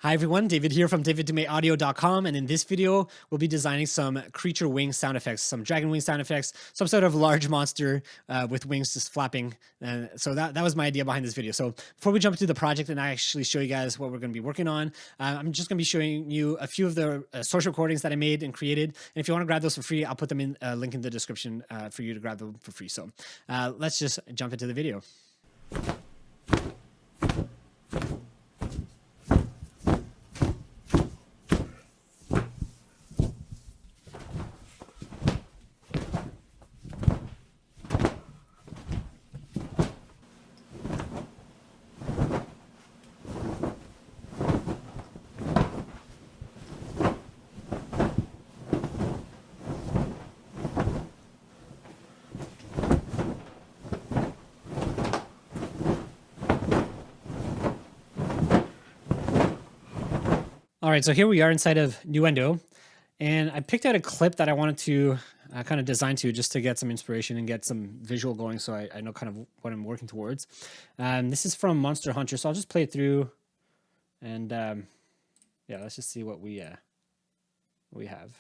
Hi everyone, David here from daviddumaisaudio.com, and in this video we'll be designing some creature wing sound effects, some dragon wing sound effects, some sort of large monster with wings just flapping. And so that was my idea behind this video. So before we jump into the project and I actually show you guys what we're going to be working on, I'm just going to be showing you a few of the source recordings that I made and created. And if you want to grab those for free, I'll put them in a link in the description for you to grab them for free. So let's just jump into the video. All right, so here we are inside of Nuendo, and I picked out a clip that I wanted to kind of design to just to get some inspiration and get some visual going so I know kind of what I'm working towards. This is from Monster Hunter, so I'll just play it through and yeah, let's just see what we have.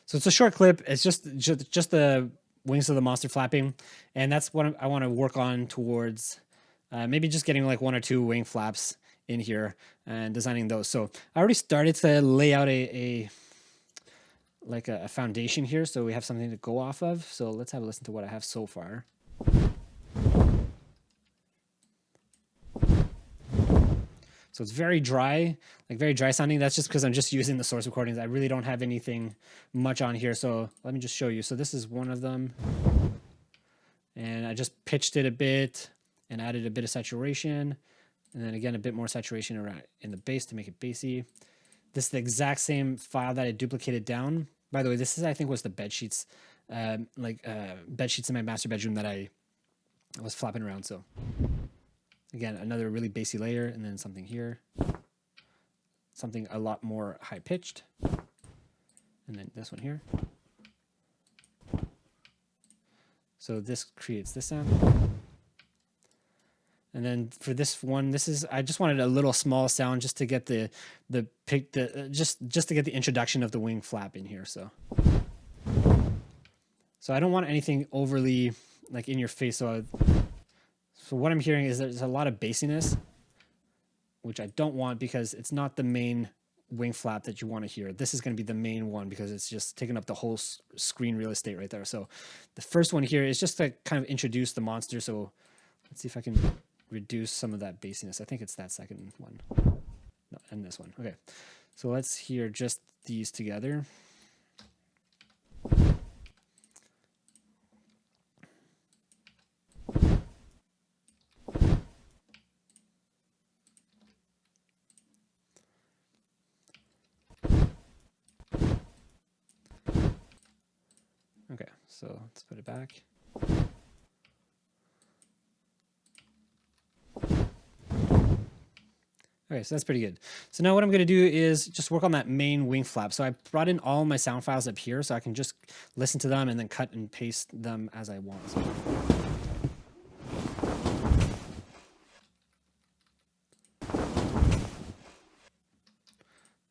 So it's a short clip. It's just the wings of the monster flapping, and that's what I want to work on towards. Maybe just getting like one or two wing flaps in here and designing those. So I already started to lay out a foundation here, so we have something to go off of. So let's have a listen to what I have so far. So it's very dry, like very dry sounding. That's just because I'm just using the source recordings. I really don't have anything much on here. So let me just show you. So this is one of them. And I just pitched it a bit and added a bit of saturation. And then again, a bit more saturation around in the bass to make it bassy. This is the exact same file that I duplicated down. By the way, this is, I think, was the bed sheets, bed sheets in my master bedroom that I was flapping around. So again, another really bassy layer, and then something here, something a lot more high pitched, and then this one here. So this creates this sound. And then for this one, I just wanted a little small sound just to get just to get the introduction of the wing flap in here. So I don't want anything overly like in your face. So what I'm hearing is there's a lot of bassiness, which I don't want because it's not the main wing flap that you want to hear. This is going to be the main one because it's just taking up the whole screen real estate right there. So the first one here is just to kind of introduce the monster. So let's see if I can reduce some of that bassiness. I think it's that second one. No, and this one. Okay. So let's hear just these together. Okay, so let's put it back. Okay, so that's pretty good. So now what I'm going to do is just work on that main wing flap. So I brought in all my sound files up here so I can just listen to them and then cut and paste them as I want. So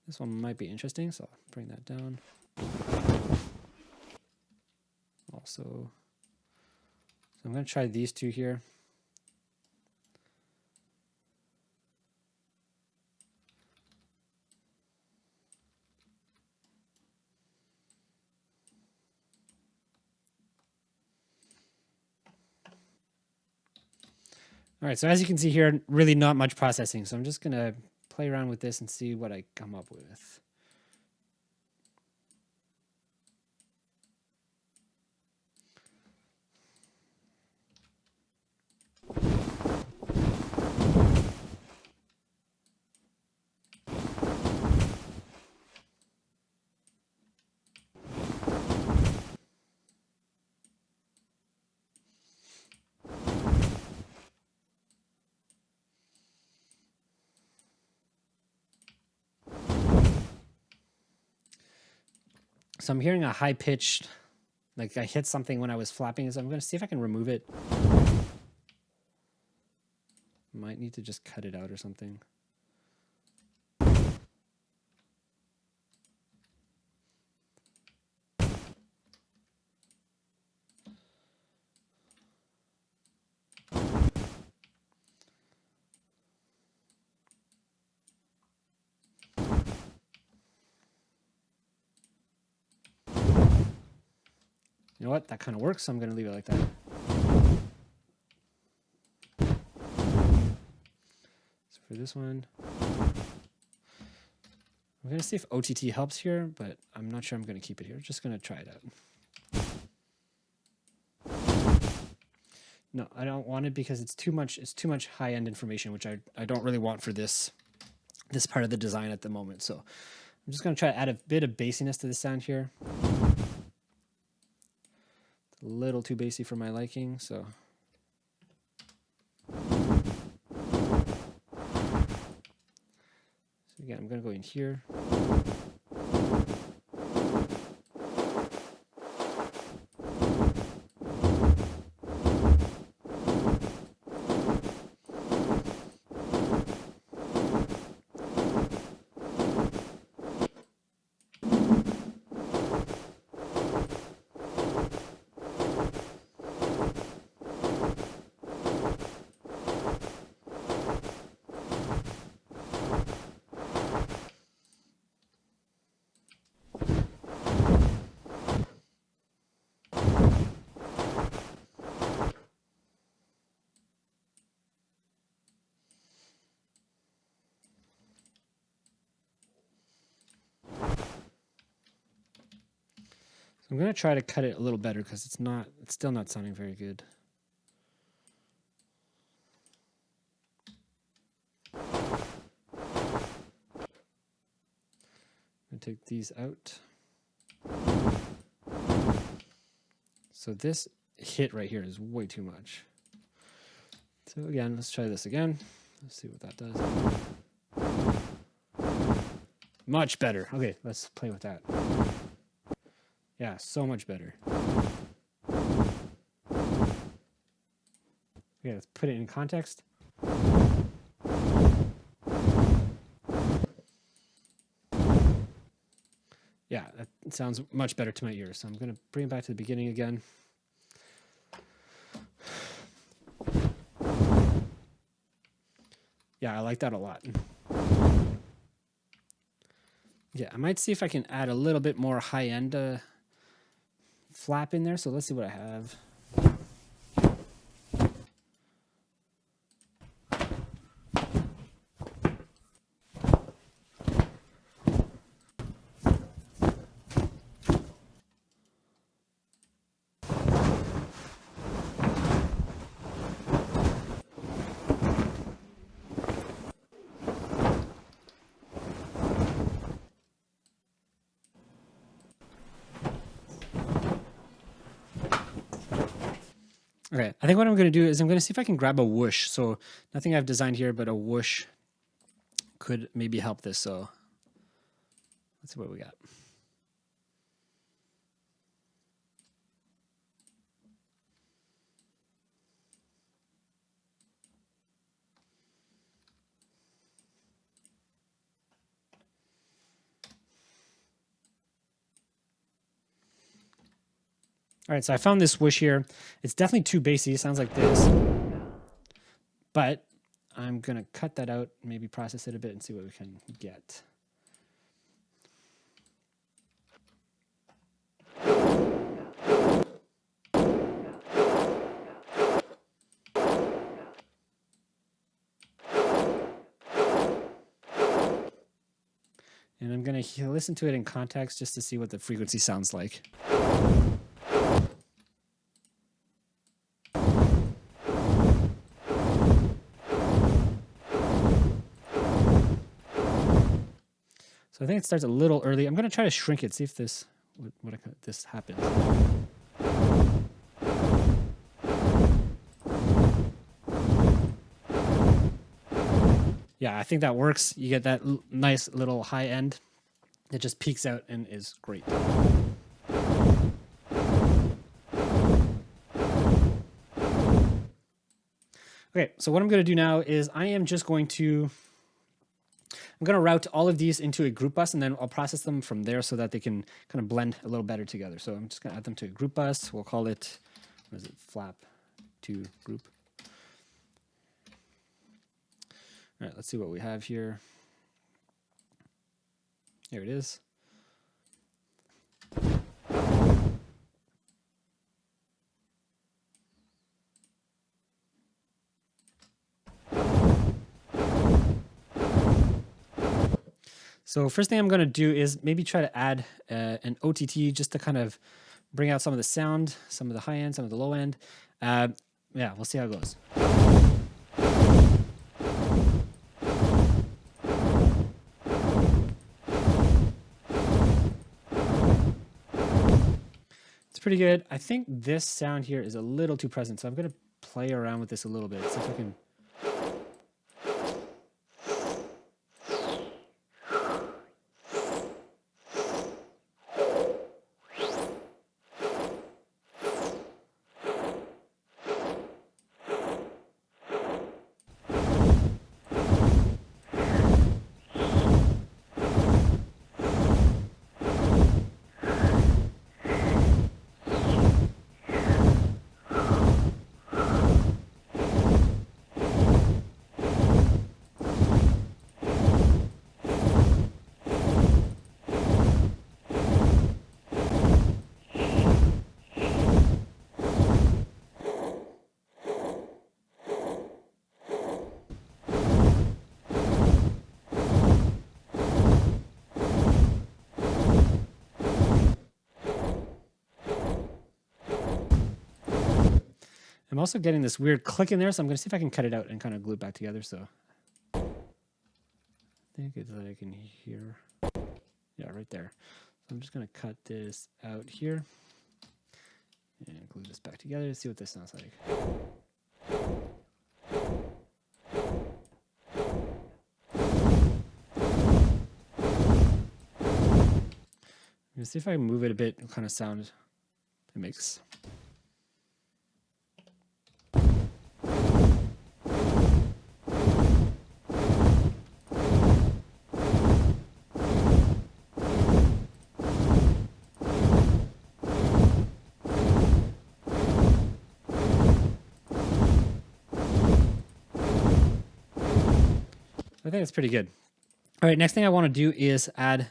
this one might be interesting, so I'll bring that down. Also, so I'm going to try these two here. All right, so as you can see here, really not much processing. So I'm just going to play around with this and see what I come up with. So I'm hearing a high-pitched Like I hit something when I was flapping, so I'm going to see if I can remove it. Might need to just cut it out or something. You know what? That kind of works, so I'm going to leave it like that. So for this one, I'm going to see if OTT helps here, but I'm not sure I'm going to keep it here. Just going to try it out. No, I don't want it because it's too much high-end information, which I don't really want for this part of the design at the moment. So I'm just going to try to add a bit of bassiness to the sound here. It's a little too bassy for my liking, so again, I'm going to go in here. I'm going to try to cut it a little better because it's still not sounding very good. I'm going to take these out. So this hit right here is way too much. So again, let's try this again. Let's see what that does. Much better. Okay, let's play with that. Yeah, so much better. Okay, let's put it in context. Yeah, that sounds much better to my ears. So I'm going to bring it back to the beginning again. Yeah, I like that a lot. Yeah, I might see if I can add a little bit more high-end flap in there. So let's see what I have. Okay, I think what I'm going to do is I'm going to see if I can grab a whoosh. So nothing I've designed here, but a whoosh could maybe help this. So let's see what we got. All right, so I found this whoosh here. It's definitely too bassy. It sounds like this. But I'm going to cut that out, maybe process it a bit and see what we can get. And I'm going to listen to it in context just to see what the frequency sounds like. So I think it starts a little early. I'm going to try to shrink it, see if this this happens. Yeah, I think that works. You get that nice little high end. It just peaks out and is great. Okay, so what I'm going to do now is I'm going to route all of these into a group bus, and then I'll process them from there so that they can kind of blend a little better together. So I'm just going to add them to a group bus. We'll call it, what is it, flap to group. All right, let's see what we have here. Here it is. So first thing I'm going to do is maybe try to add an OTT just to kind of bring out some of the sound, some of the high end, some of the low end. Yeah, we'll see how it goes. It's pretty good. I think this sound here is a little too present, so I'm going to play around with this a little bit, see if I can. I'm also getting this weird click in there, so I'm going to see if I can cut it out and kind of glue it back together. So I think it's that I can hear. Yeah, right there. So I'm just going to cut this out here and glue this back together to see what this sounds like. I'm going to see if I can move it a bit, what kind of sound it makes. I think it's pretty good. All right, next thing I want to do is add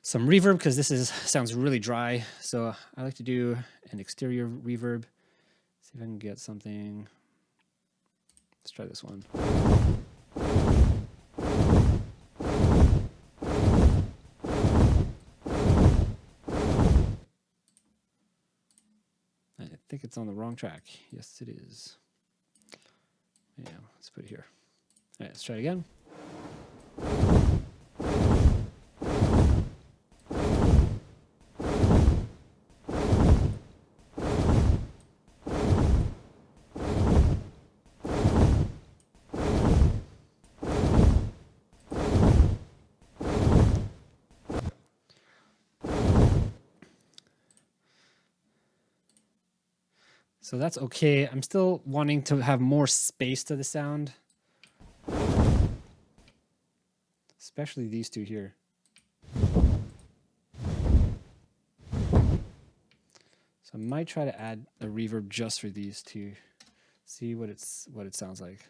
some reverb because this sounds really dry. So I like to do an exterior reverb. See if I can get something. Let's try this one. I think it's on the wrong track. Yes, it is. Yeah, let's put it here. All right, let's try it again. So that's okay. I'm still wanting to have more space to the sound. Especially these two here. So I might try to add a reverb just for these two. See what it sounds like.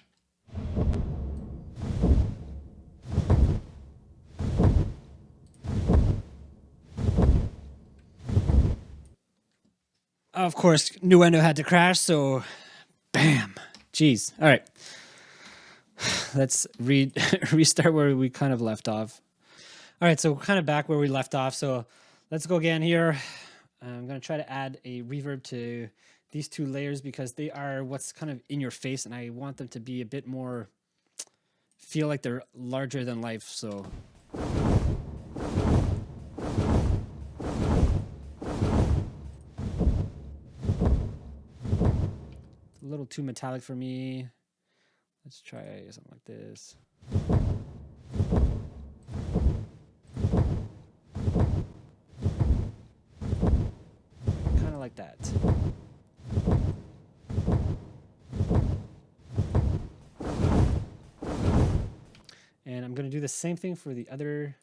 Of course, Nuendo had to crash, so bam. Jeez. All right. Let's restart where we kind of left off. All right, so we're kind of back where we left off. So let's go again here. I'm going to try to add a reverb to these two layers because they are what's kind of in your face, and I want them to be a bit more, feel like they're larger than life. So a little too metallic for me. Let's try something like this. Kind of like that. And I'm going to do the same thing for the other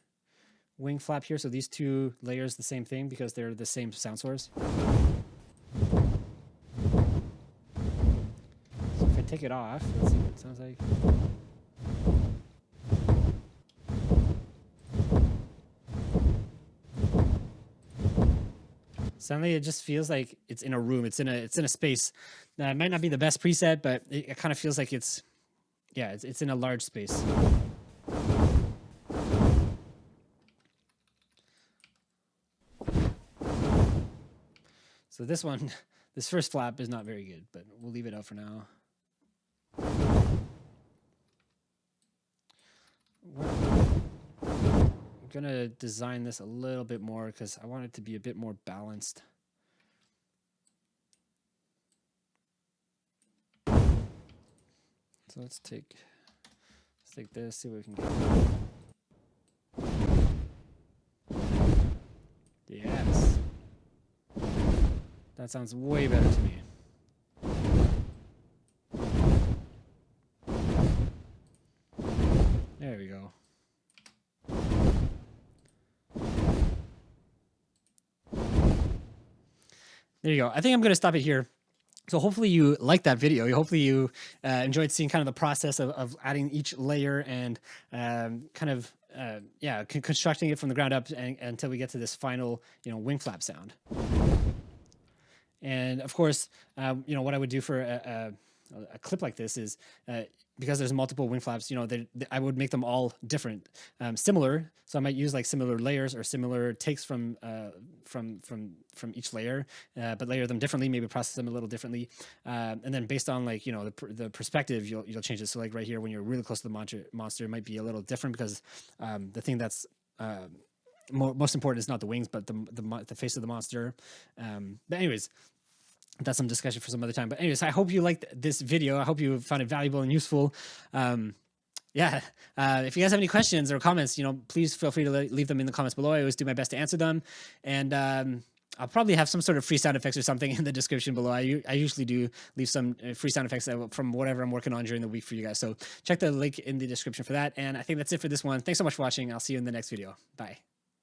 wing flap here. So these two layers, the same thing because they're the same sound source. So if I take it off, let's see what it sounds like. Suddenly it just feels like it's in a room. It's in a space. Now, it might not be the best preset, but it kind of feels like it's in a large space. So this one, this first flap is not very good, but we'll leave it out for now. I'm gonna design this a little bit more because I want it to be a bit more balanced. So let's take this, see what we can get. Yes. That sounds way better to me. There we go. There you go. I think I'm going to stop it here. So hopefully you liked that video. Hopefully you enjoyed seeing kind of the process of adding each layer and constructing it from the ground up until we get to this final, wing flap sound. And of course, what I would do for a clip like this is because there's multiple wing flaps, I would make them all different, similar. So I might use like similar layers or similar takes from each layer, but layer them differently, maybe process them a little differently, and then based on like the perspective, you'll change it. So like right here, when you're really close to the monster, it might be a little different because the thing that's most important is not the wings, but the face of the monster. But anyways, that's some discussion for some other time. But anyways, I hope you liked this video. I hope you found it valuable and useful. If you guys have any questions or comments, please feel free to leave them in the comments below. I always do my best to answer them. And I'll probably have some sort of free sound effects or something in the description below. I usually do leave some free sound effects from whatever I'm working on during the week for you guys. So check the link in the description for that. And I think that's it for this one. Thanks so much for watching. I'll see you in the next video. Bye.